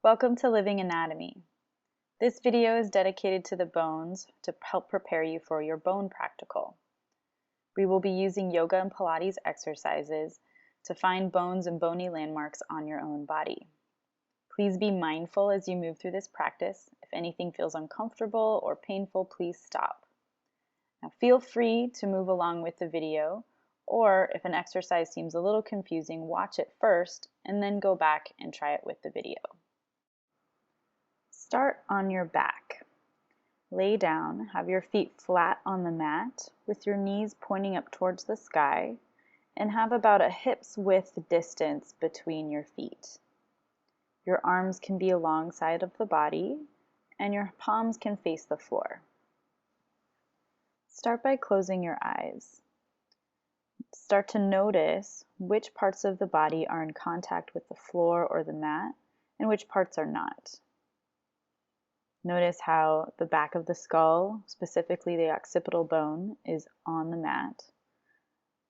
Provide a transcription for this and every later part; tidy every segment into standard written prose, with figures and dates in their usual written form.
Welcome to Living Anatomy. This video is dedicated to the bones to help prepare you for your bone practical. We will be using yoga and Pilates exercises to find bones and bony landmarks on your own body. Please be mindful as you move through this practice. If anything feels uncomfortable or painful, please stop. Now feel free to move along with the video, or if an exercise seems a little confusing, watch it first and then go back and try it with the video. Start on your back. Lay down, have your feet flat on the mat with your knees pointing up towards the sky, and have about a hip's width distance between your feet. Your arms can be alongside of the body and your palms can face the floor. Start by closing your eyes. Start to notice which parts of the body are in contact with the floor or the mat and which parts are not. Notice how the back of the skull, specifically the occipital bone, is on the mat.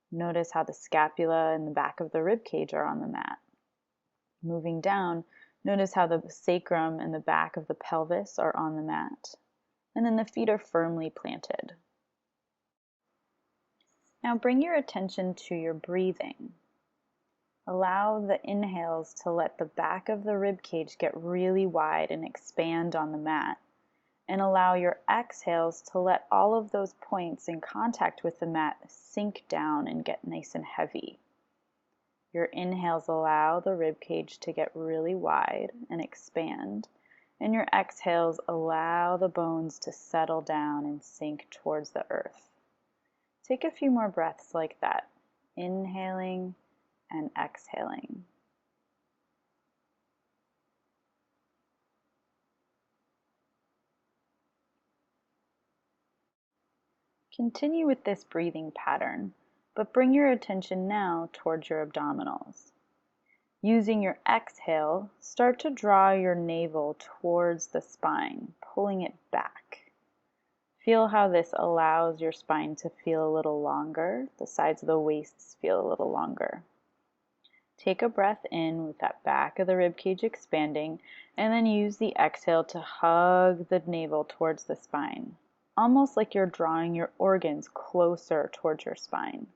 Notice how the scapula and the back of the rib cage are on the mat. Moving down, notice how the sacrum and the back of the pelvis are on the mat. And then the feet are firmly planted. Now bring your attention to your breathing. Allow the inhales to let the back of the rib cage get really wide and expand on the mat, and allow your exhales to let all of those points in contact with the mat sink down and get nice and heavy. Your inhales allow the rib cage to get really wide and expand, and your exhales allow the bones to settle down and sink towards the earth. Take a few more breaths like that, inhaling and exhaling. Continue with this breathing pattern, but bring your attention now towards your abdominals. Using your exhale, start to draw your navel towards the spine, pulling it back. Feel how this allows your spine to feel a little longer. The sides of the waist feel a little longer. Take a breath in with that back of the rib cage expanding, and then use the exhale to hug the navel towards the spine, almost like you're drawing your organs closer towards your spine.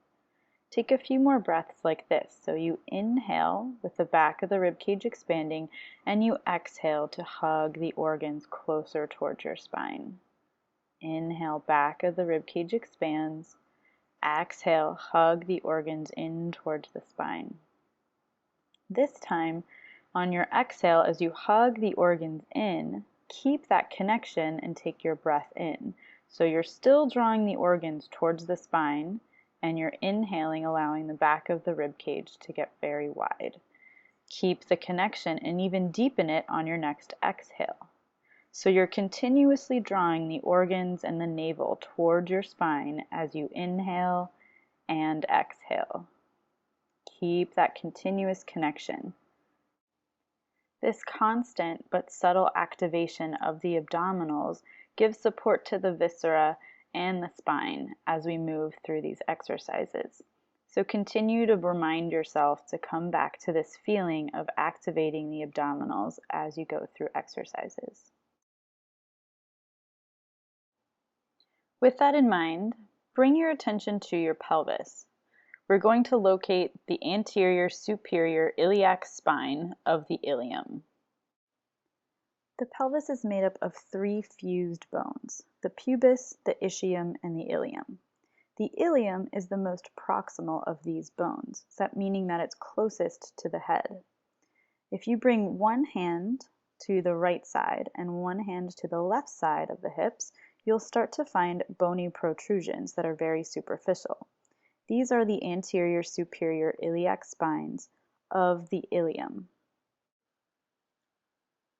Take a few more breaths like this. So you inhale with the back of the rib cage expanding, and you exhale to hug the organs closer towards your spine. Inhale, back of the rib cage expands. Exhale, hug the organs in towards the spine. This time, on your exhale, as you hug the organs in, keep that connection and take your breath in. So you're still drawing the organs towards the spine, and you're inhaling, allowing the back of the rib cage to get very wide. Keep the connection and even deepen it on your next exhale. So you're continuously drawing the organs and the navel towards your spine as you inhale and exhale. Keep that continuous connection. This constant but subtle activation of the abdominals gives support to the viscera and the spine as we move through these exercises. So continue to remind yourself to come back to this feeling of activating the abdominals as you go through exercises. With that in mind, bring your attention to your pelvis. We're going to locate the anterior superior iliac spine of the ilium. The pelvis is made up of three fused bones: the pubis, the ischium, and the ilium. The ilium is the most proximal of these bones, meaning that it's closest to the head. If you bring one hand to the right side and one hand to the left side of the hips, you'll start to find bony protrusions that are very superficial. These are the anterior superior iliac spines of the ilium.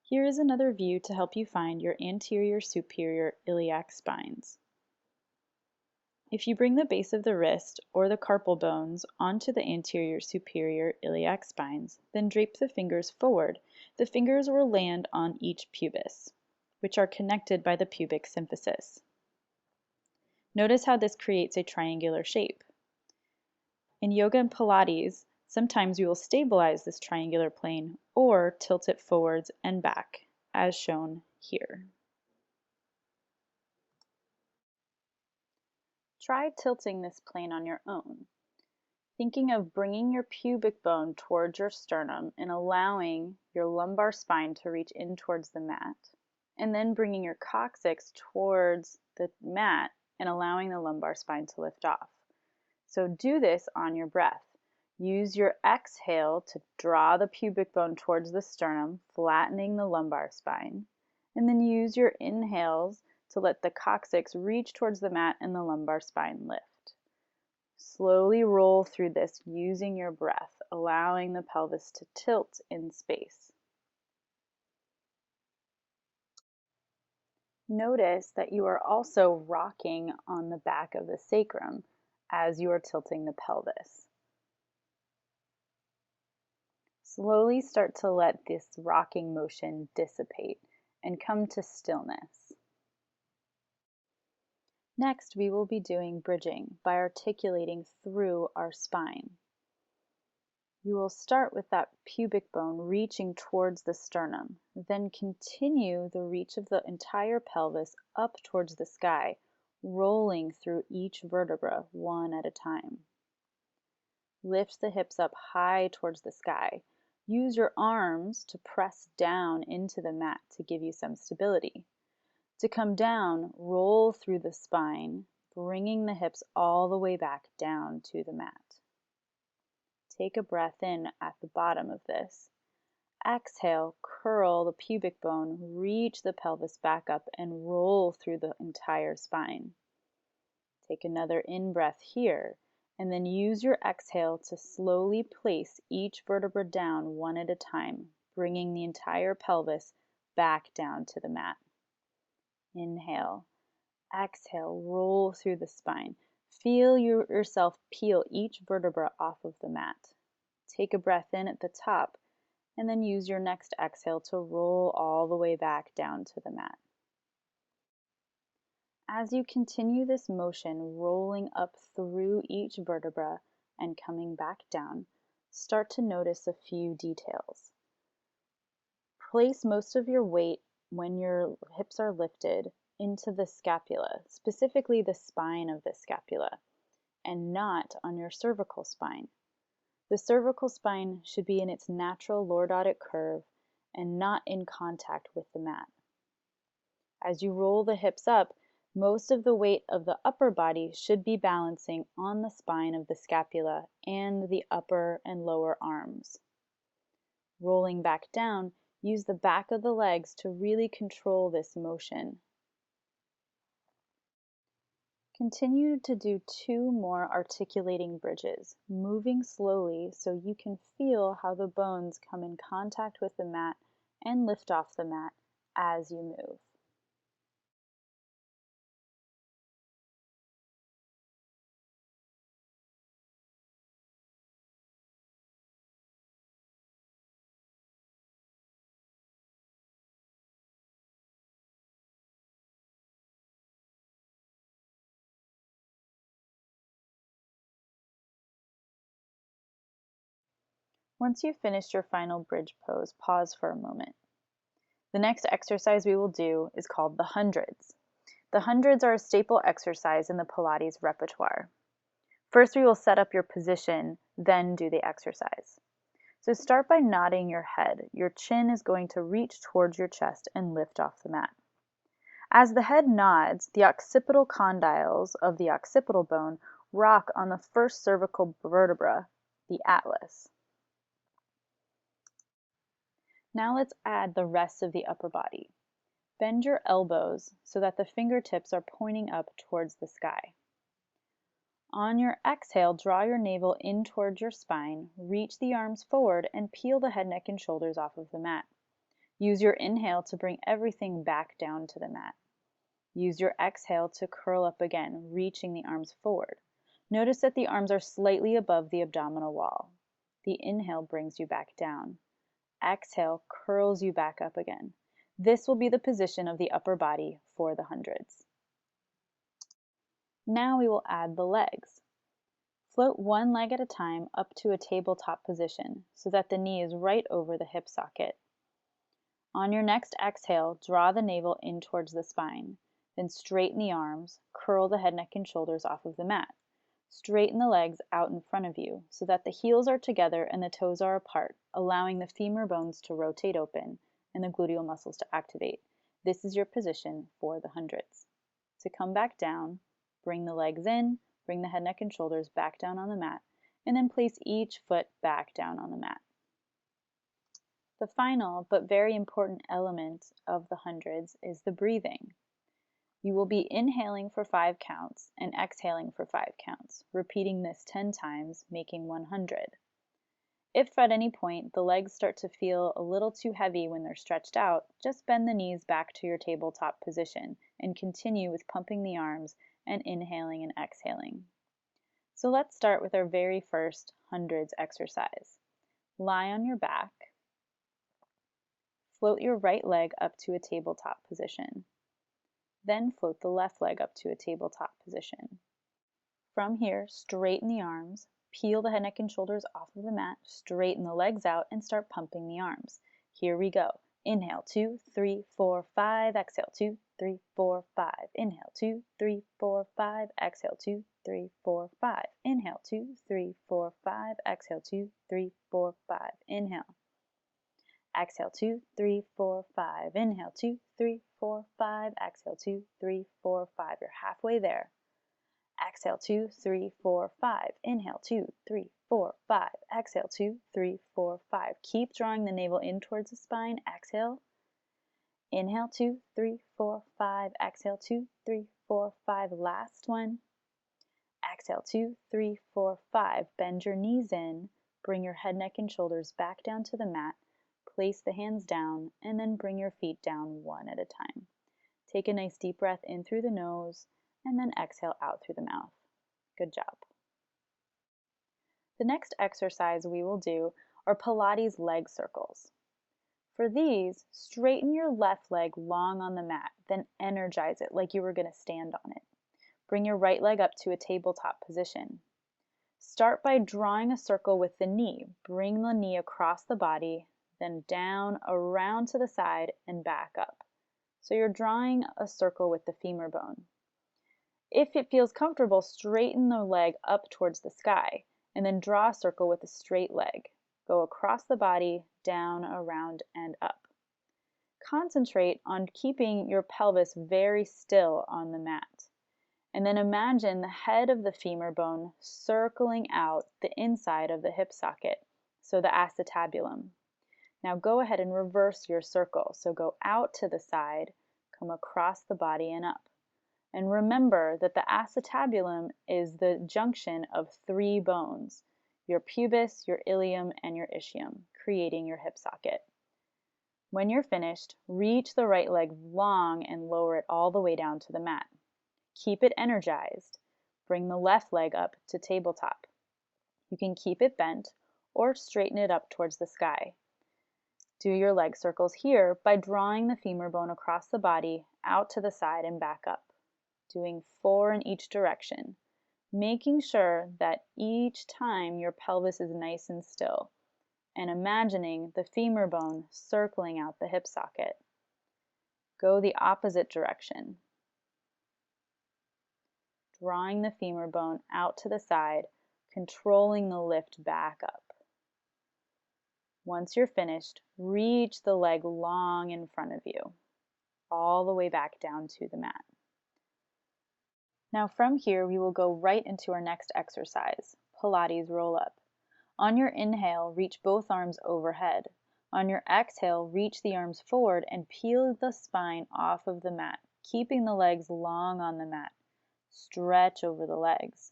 Here is another view to help you find your anterior superior iliac spines. If you bring the base of the wrist or the carpal bones onto the anterior superior iliac spines, then drape the fingers forward, the fingers will land on each pubis, which are connected by the pubic symphysis. Notice how this creates a triangular shape. In yoga and Pilates, sometimes we will stabilize this triangular plane or tilt it forwards and back, as shown here. Try tilting this plane on your own, thinking of bringing your pubic bone towards your sternum and allowing your lumbar spine to reach in towards the mat, and then bringing your coccyx towards the mat and allowing the lumbar spine to lift off. So do this on your breath. Use your exhale to draw the pubic bone towards the sternum, flattening the lumbar spine, and then use your inhales to let the coccyx reach towards the mat and the lumbar spine lift. Slowly roll through this using your breath, allowing the pelvis to tilt in space. Notice that you are also rocking on the back of the sacrum as you are tilting the pelvis. Slowly start to let this rocking motion dissipate and come to stillness. Next, we will be doing bridging by articulating through our spine. You will start with that pubic bone reaching towards the sternum, then continue the reach of the entire pelvis up towards the sky, rolling through each vertebra one at a time. Lift the hips up high towards the sky. Use your arms to press down into the mat to give you some stability. To come down, roll through the spine, bringing the hips all the way back down to the mat. Take a breath in at the bottom of this. Exhale, curl the pubic bone, reach the pelvis back up and roll through the entire spine. Take another in-breath here, and then use your exhale to slowly place each vertebra down one at a time, bringing the entire pelvis back down to the mat. Inhale, exhale, roll through the spine. Feel yourself peel each vertebra off of the mat. Take a breath in at the top, and then use your next exhale to roll all the way back down to the mat. As you continue this motion, rolling up through each vertebra and coming back down, start to notice a few details. Place most of your weight when your hips are lifted into the scapula, specifically the spine of the scapula, and not on your cervical spine. The cervical spine should be in its natural lordotic curve and not in contact with the mat. As you roll the hips up, most of the weight of the upper body should be balancing on the spine of the scapula and the upper and lower arms. Rolling back down, use the back of the legs to really control this motion. Continue to do 2 more articulating bridges, moving slowly so you can feel how the bones come in contact with the mat and lift off the mat as you move. Once you've finished your final bridge pose, pause for a moment. The next exercise we will do is called the hundreds. The hundreds are a staple exercise in the Pilates repertoire. First, we will set up your position, then do the exercise. So start by nodding your head. Your chin is going to reach towards your chest and lift off the mat. As the head nods, the occipital condyles of the occipital bone rock on the first cervical vertebra, the atlas. Now let's add the rest of the upper body. Bend your elbows so that the fingertips are pointing up towards the sky. On your exhale, draw your navel in towards your spine, reach the arms forward, and peel the head, neck, and shoulders off of the mat. Use your inhale to bring everything back down to the mat. Use your exhale to curl up again, reaching the arms forward. Notice that the arms are slightly above the abdominal wall. The inhale brings you back down. Exhale curls you back up again. This will be the position of the upper body for the hundreds. Now we will add the legs. Float one leg at a time up to a tabletop position so that the knee is right over the hip socket. On your next exhale, draw the navel in towards the spine. Then straighten the arms, curl the head, neck, and shoulders off of the mat. Straighten the legs out in front of you so that the heels are together and the toes are apart, allowing the femur bones to rotate open and the gluteal muscles to activate. This is your position for the hundreds. To come back down, bring the legs in, bring the head, neck, and shoulders back down on the mat, and then place each foot back down on the mat. The final but very important element of the hundreds is the breathing. You will be inhaling for 5 counts and exhaling for 5 counts, repeating this 10 times, making 100. If at any point the legs start to feel a little too heavy when they're stretched out, just bend the knees back to your tabletop position and continue with pumping the arms and inhaling and exhaling. So let's start with our very first hundreds exercise. Lie on your back. Float your right leg up to a tabletop position. Then float the left leg up to a tabletop position. From here, straighten the arms, peel the head, neck, and shoulders off of the mat, straighten the legs out, and start pumping the arms. Here we go. Inhale, 2, 3, 4, 5. Exhale, 2, 3, 4, 5. Inhale, 2, 3, 4, 5. Exhale, 2, 3, 4, 5. Inhale, 2, 3, 4, 5. Exhale, 2, 3, 4, 5. Inhale. Exhale, 2, 3, 4, 5. Inhale, 2, 3, 4, 5. Exhale, 2, 3, 4, 5. You're halfway there. Exhale, 2, 3, 4, 5. Inhale, 2, 3, 4, 5. Exhale, 2, 3, 4, 5. Keep drawing the navel in towards the spine. Exhale. Inhale, 2, 3, 4, 5. Exhale, 2, 3, 4, 5. Last one. Exhale, 2, 3, 4, 5. Bend your knees in. Bring your head, neck, and shoulders back down to the mat. Place the hands down, and then bring your feet down one at a time. Take a nice deep breath in through the nose, and then exhale out through the mouth. Good job. The next exercise we will do are Pilates leg circles. For these, straighten your left leg long on the mat, then energize it like you were going to stand on it. Bring your right leg up to a tabletop position. Start by drawing a circle with the knee. Bring the knee across the body, then down, around to the side, and back up. So you're drawing a circle with the femur bone. If it feels comfortable, straighten the leg up towards the sky, and then draw a circle with a straight leg. Go across the body, down, around, and up. Concentrate on keeping your pelvis very still on the mat. And then imagine the head of the femur bone circling out the inside of the hip socket, so the acetabulum. Now go ahead and reverse your circle. So go out to the side, come across the body and up. And remember that the acetabulum is the junction of 3 bones, your pubis, your ilium, and your ischium, creating your hip socket. When you're finished, reach the right leg long and lower it all the way down to the mat. Keep it energized. Bring the left leg up to tabletop. You can keep it bent or straighten it up towards the sky. Do your leg circles here by drawing the femur bone across the body, out to the side, and back up. Doing 4 in each direction, making sure that each time your pelvis is nice and still, and imagining the femur bone circling out the hip socket. Go the opposite direction. Drawing the femur bone out to the side, controlling the lift back up. Once you're finished, reach the leg long in front of you, all the way back down to the mat. Now from here, we will go right into our next exercise, Pilates roll-up. On your inhale, reach both arms overhead. On your exhale, reach the arms forward and peel the spine off of the mat, keeping the legs long on the mat. Stretch over the legs.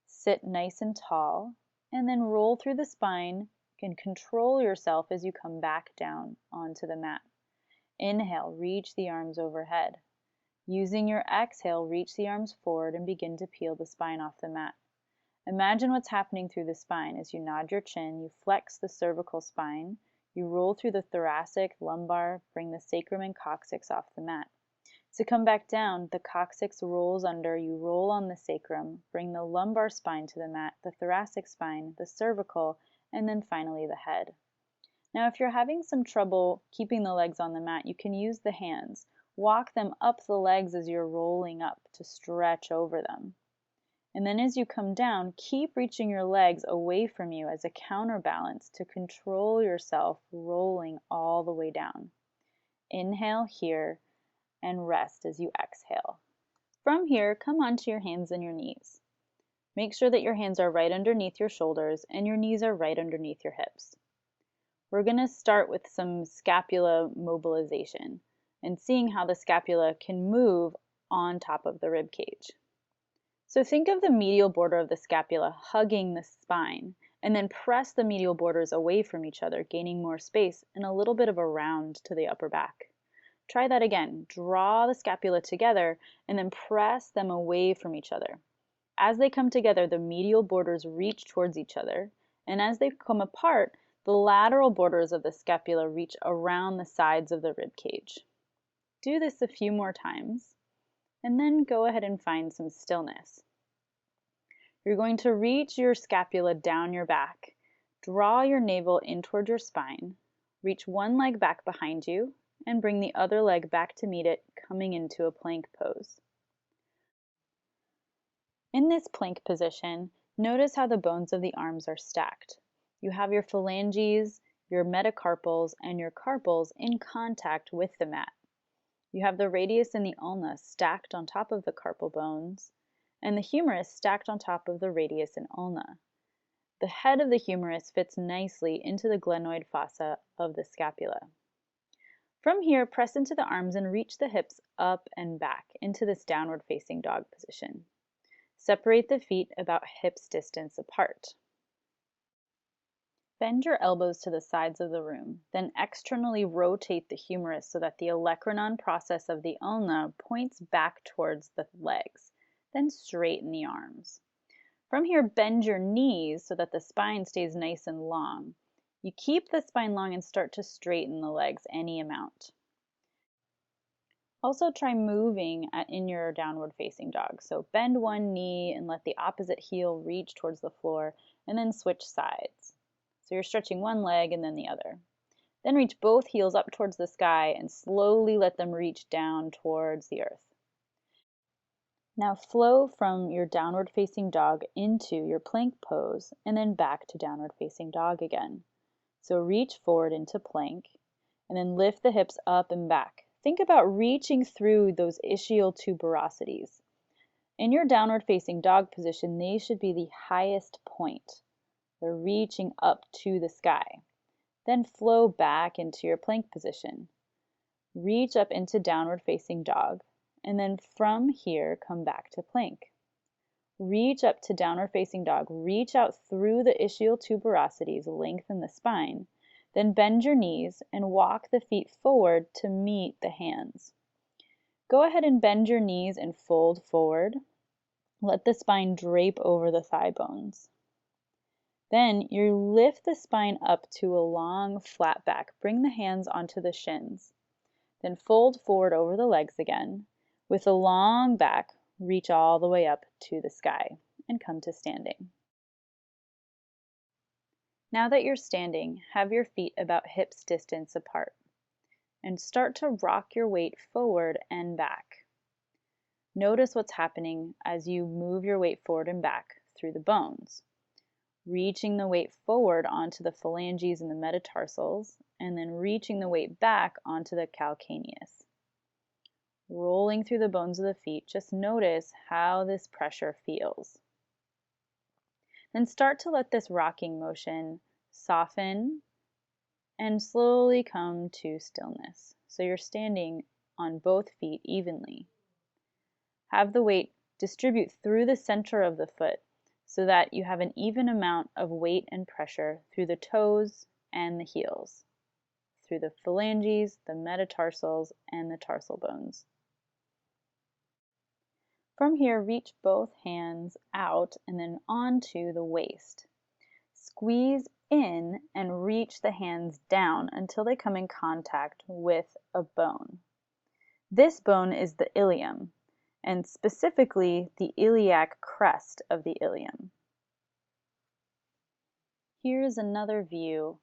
Sit nice and tall, and then roll through the spine. You can control yourself as you come back down onto the mat. Inhale, reach the arms overhead. Using your exhale, reach the arms forward and begin to peel the spine off the mat. Imagine what's happening through the spine. As you nod your chin, you flex the cervical spine, you roll through the thoracic, lumbar, bring the sacrum and coccyx off the mat. So come back down, the coccyx rolls under, you roll on the sacrum, bring the lumbar spine to the mat, the thoracic spine, the cervical, and then finally the head. Now if you're having some trouble keeping the legs on the mat, you can use the hands. Walk them up the legs as you're rolling up to stretch over them. And then as you come down, keep reaching your legs away from you as a counterbalance to control yourself rolling all the way down. Inhale here and rest as you exhale. From here, come onto your hands and your knees. Make sure that your hands are right underneath your shoulders and your knees are right underneath your hips. We're going to start with some scapula mobilization and seeing how the scapula can move on top of the rib cage. So think of the medial border of the scapula hugging the spine, and then press the medial borders away from each other, gaining more space and a little bit of a round to the upper back. Try that again. Draw the scapula together and then press them away from each other. As they come together, the medial borders reach towards each other, and as they come apart, the lateral borders of the scapula reach around the sides of the rib cage. Do this a few more times, and then go ahead and find some stillness. You're going to reach your scapula down your back. Draw your navel in toward your spine. Reach one leg back behind you, and bring the other leg back to meet it, coming into a plank pose. In this plank position, notice how the bones of the arms are stacked. You have your phalanges, your metacarpals, and your carpals in contact with the mat. You have the radius and the ulna stacked on top of the carpal bones, and the humerus stacked on top of the radius and ulna. The head of the humerus fits nicely into the glenoid fossa of the scapula. From here, press into the arms and reach the hips up and back into this downward facing dog position. Separate the feet about hips distance apart. Bend your elbows to the sides of the room, then externally rotate the humerus so that the olecranon process of the ulna points back towards the legs, then straighten the arms. From here, bend your knees so that the spine stays nice and long. You keep the spine long and start to straighten the legs any amount. Also try moving in your downward facing dog. So bend one knee and let the opposite heel reach towards the floor, and then switch sides. So you're stretching one leg and then the other. Then reach both heels up towards the sky and slowly let them reach down towards the earth. Now flow from your downward facing dog into your plank pose and then back to downward facing dog again. So reach forward into plank and then lift the hips up and back. Think about reaching through those ischial tuberosities. In your downward facing dog position, they should be the highest point. They're reaching up to the sky. Then flow back into your plank position. Reach up into downward facing dog, and then from here come back to plank. Reach up to downward facing dog. Reach out through the ischial tuberosities, lengthen the spine. Then bend your knees and walk the feet forward to meet the hands. Go ahead and bend your knees and fold forward. Let the spine drape over the thigh bones. Then you lift the spine up to a long flat back. Bring the hands onto the shins. Then fold forward over the legs again. With a long back, reach all the way up to the sky and come to standing. Now that you're standing, have your feet about hips distance apart and start to rock your weight forward and back. Notice what's happening as you move your weight forward and back through the bones. Reaching the weight forward onto the phalanges and the metatarsals, and then reaching the weight back onto the calcaneus. Rolling through the bones of the feet, just notice how this pressure feels. Then start to let this rocking motion soften and slowly come to stillness. So you're standing on both feet evenly. Have the weight distribute through the center of the foot so that you have an even amount of weight and pressure through the toes and the heels, through the phalanges, the metatarsals, and the tarsal bones. From here, reach both hands out and then onto the waist. Squeeze in and reach the hands down until they come in contact with a bone. This bone is the ilium, and specifically the iliac crest of the ilium. Here's another view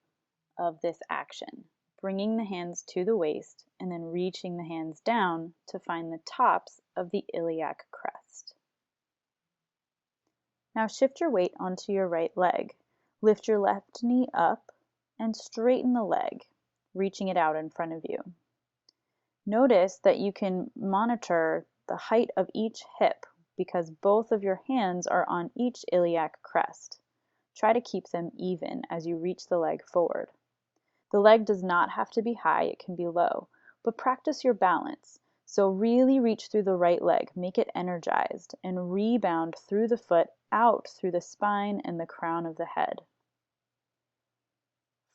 of this action, bringing the hands to the waist and then reaching the hands down to find the tops of the iliac crest. Now shift your weight onto your right leg. Lift your left knee up and straighten the leg, reaching it out in front of you. Notice that you can monitor the height of each hip because both of your hands are on each iliac crest. Try to keep them even as you reach the leg forward. The leg does not have to be high, it can be low, but practice your balance. So really reach through the right leg, make it energized, and rebound through the foot out through the spine and the crown of the head.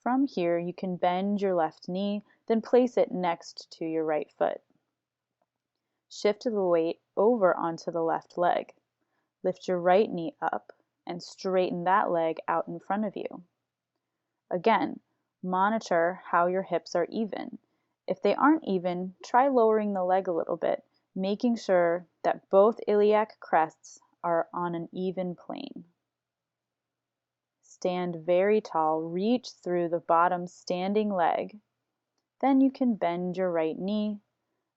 From here, you can bend your left knee, then place it next to your right foot. Shift the weight over onto the left leg. Lift your right knee up and straighten that leg out in front of you. Again, monitor how your hips are even. If they aren't even, try lowering the leg a little bit, making sure that both iliac crests are on an even plane. Stand very tall, reach through the bottom standing leg. Then you can bend your right knee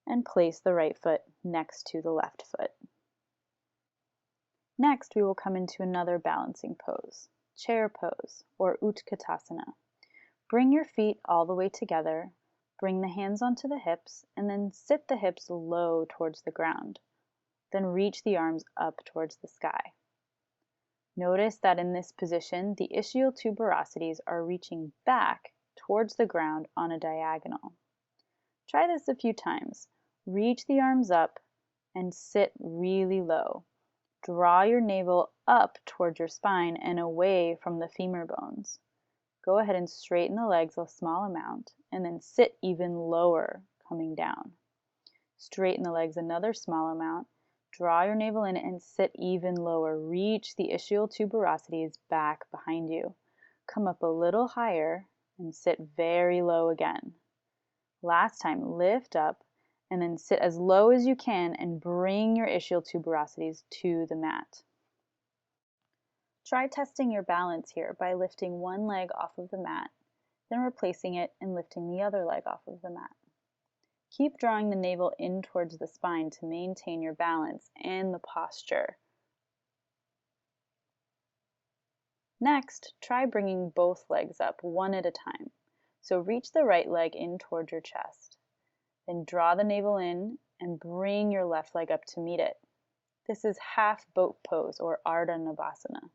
and place the right foot next to the left foot. Next, we will come into another balancing pose, chair pose, or Utkatasana. Bring your feet all the way together, bring the hands onto the hips, and then sit the hips low towards the ground. Then reach the arms up towards the sky. Notice that in this position, the ischial tuberosities are reaching back towards the ground on a diagonal. Try this a few times. Reach the arms up and sit really low. Draw your navel up towards your spine and away from the femur bones. Go ahead and straighten the legs a small amount and then sit even lower, coming down. Straighten the legs another small amount. Draw your navel in and sit even lower. Reach the ischial tuberosities back behind you. Come up a little higher and sit very low again. Last time, lift up and then sit as low as you can and bring your ischial tuberosities to the mat. Try testing your balance here by lifting one leg off of the mat, then replacing it and lifting the other leg off of the mat. Keep drawing the navel in towards the spine to maintain your balance and the posture. Next, try bringing both legs up one at a time. So reach the right leg in towards your chest. Then draw the navel in and bring your left leg up to meet it. This is half boat pose or Ardha Navasana.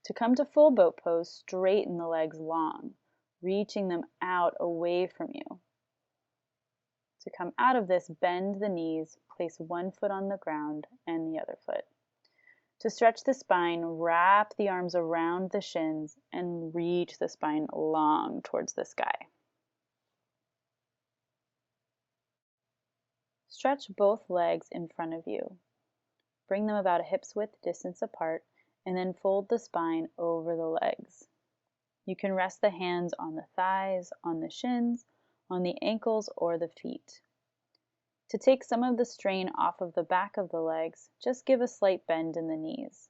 To come to full boat pose, straighten the legs long, reaching them out away from you. To come out of this, bend the knees, place one foot on the ground and the other foot. To stretch the spine, wrap the arms around the shins and reach the spine long towards the sky. Stretch both legs in front of you. Bring them about a hip's width distance apart and then fold the spine over the legs. You can rest the hands on the thighs, on the shins, on the ankles, or the feet. To take some of the strain off of the back of the legs, just give a slight bend in the knees.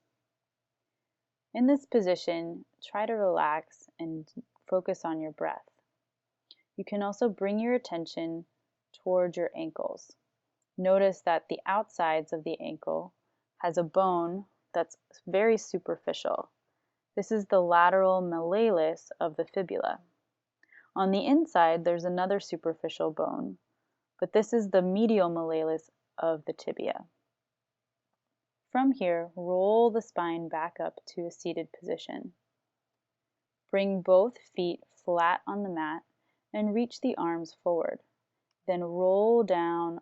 In this position, try to relax and focus on your breath. You can also bring your attention toward your ankles. Notice that the outsides of the ankle has a bone that's very superficial. This is the lateral malleolus of the fibula. On the inside, there's another superficial bone, but this is the medial malleolus of the tibia. From here, roll the spine back up to a seated position. Bring both feet flat on the mat and reach the arms forward. Then roll down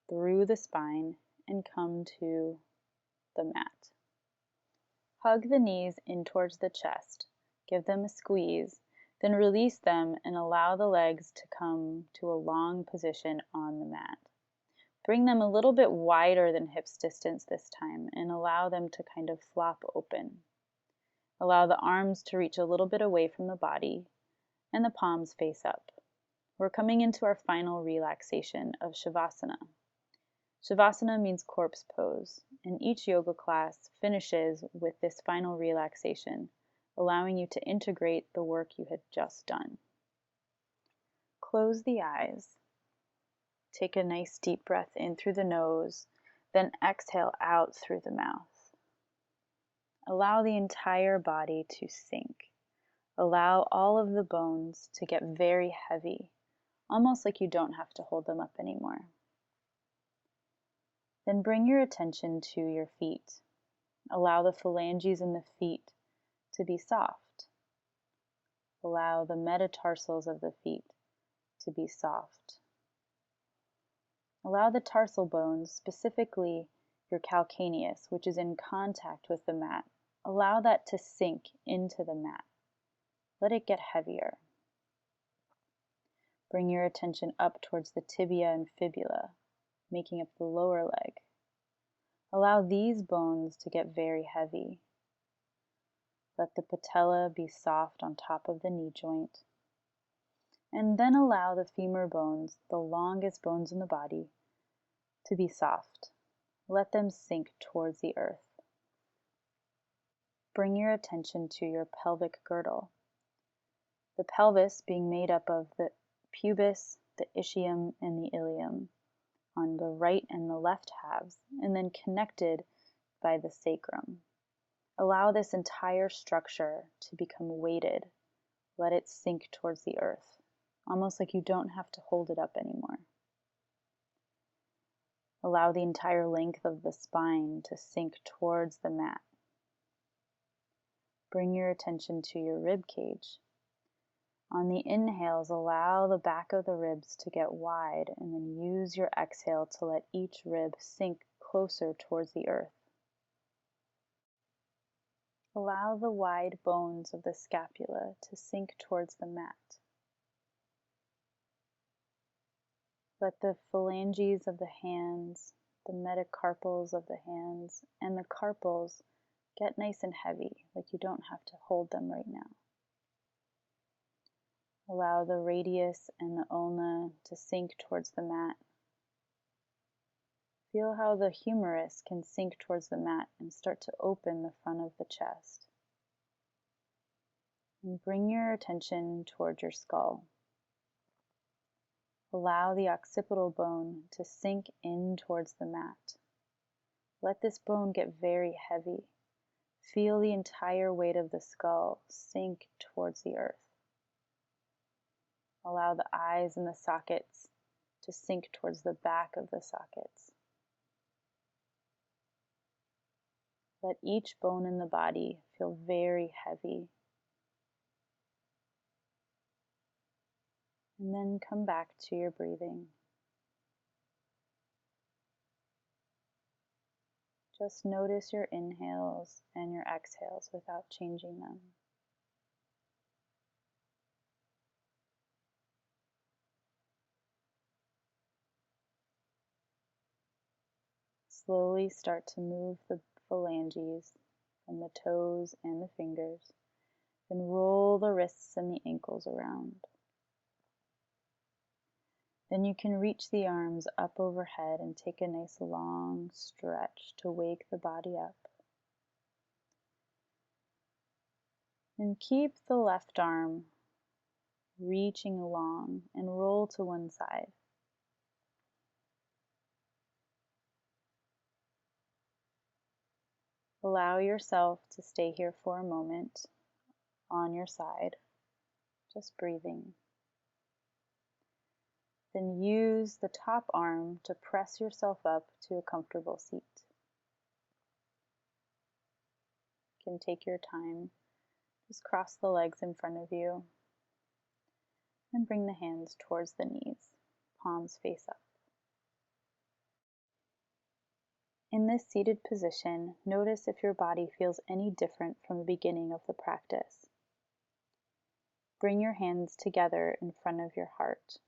through the spine and come to the mat. Hug the knees in towards the chest. Give them a squeeze. Then release them and allow the legs to come to a long position on the mat. Bring them a little bit wider than hips distance this time and allow them to kind of flop open. Allow the arms to reach a little bit away from the body and the palms face up. We're coming into our final relaxation of Shavasana. Shavasana means corpse pose, and each yoga class finishes with this final relaxation, allowing you to integrate the work you had just done. Close the eyes. Take a nice deep breath in through the nose, then exhale out through the mouth. Allow the entire body to sink. Allow all of the bones to get very heavy, almost like you don't have to hold them up anymore. Then bring your attention to your feet. Allow the phalanges in the feet to be soft. Allow the metatarsals of the feet to be soft. Allow the tarsal bones, specifically your calcaneus, which is in contact with the mat, allow that to sink into the mat. Let it get heavier. Bring your attention up towards the tibia and fibula, making up the lower leg. Allow these bones to get very heavy. Let the patella be soft on top of the knee joint. And then allow the femur bones, the longest bones in the body, to be soft. Let them sink towards the earth. Bring your attention to your pelvic girdle. The pelvis being made up of the pubis, the ischium, and the ilium on the right and the left halves, and then connected by the sacrum. Allow this entire structure to become weighted. Let it sink towards the earth, almost like you don't have to hold it up anymore. Allow the entire length of the spine to sink towards the mat. Bring your attention to your rib cage. On the inhales, allow the back of the ribs to get wide, and then use your exhale to let each rib sink closer towards the earth. Allow the wide bones of the scapula to sink towards the mat. Let the phalanges of the hands, the metacarpals of the hands, and the carpals get nice and heavy, like you don't have to hold them right now. Allow the radius and the ulna to sink towards the mat. Feel how the humerus can sink towards the mat and start to open the front of the chest. And bring your attention towards your skull. Allow the occipital bone to sink in towards the mat. Let this bone get very heavy. Feel the entire weight of the skull sink towards the earth. Allow the eyes and the sockets to sink towards the back of the sockets. Let each bone in the body feel very heavy. And then come back to your breathing. Just notice your inhales and your exhales without changing them. Slowly start to move the phalanges from the toes and the fingers. Then roll the wrists and the ankles around. Then you can reach the arms up overhead and take a nice long stretch to wake the body up. And keep the left arm reaching along and roll to one side. Allow yourself to stay here for a moment on your side, just breathing. Then use the top arm to press yourself up to a comfortable seat. You can take your time. Just cross the legs in front of you and bring the hands towards the knees, palms face up. In this seated position, notice if your body feels any different from the beginning of the practice. Bring your hands together in front of your heart,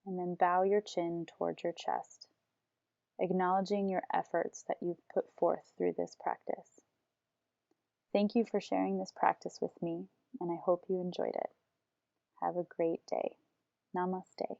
and then bow your chin towards your chest, acknowledging your efforts that you've put forth through this practice. Thank you for sharing this practice with me, and I hope you enjoyed it. Have a great day. Namaste.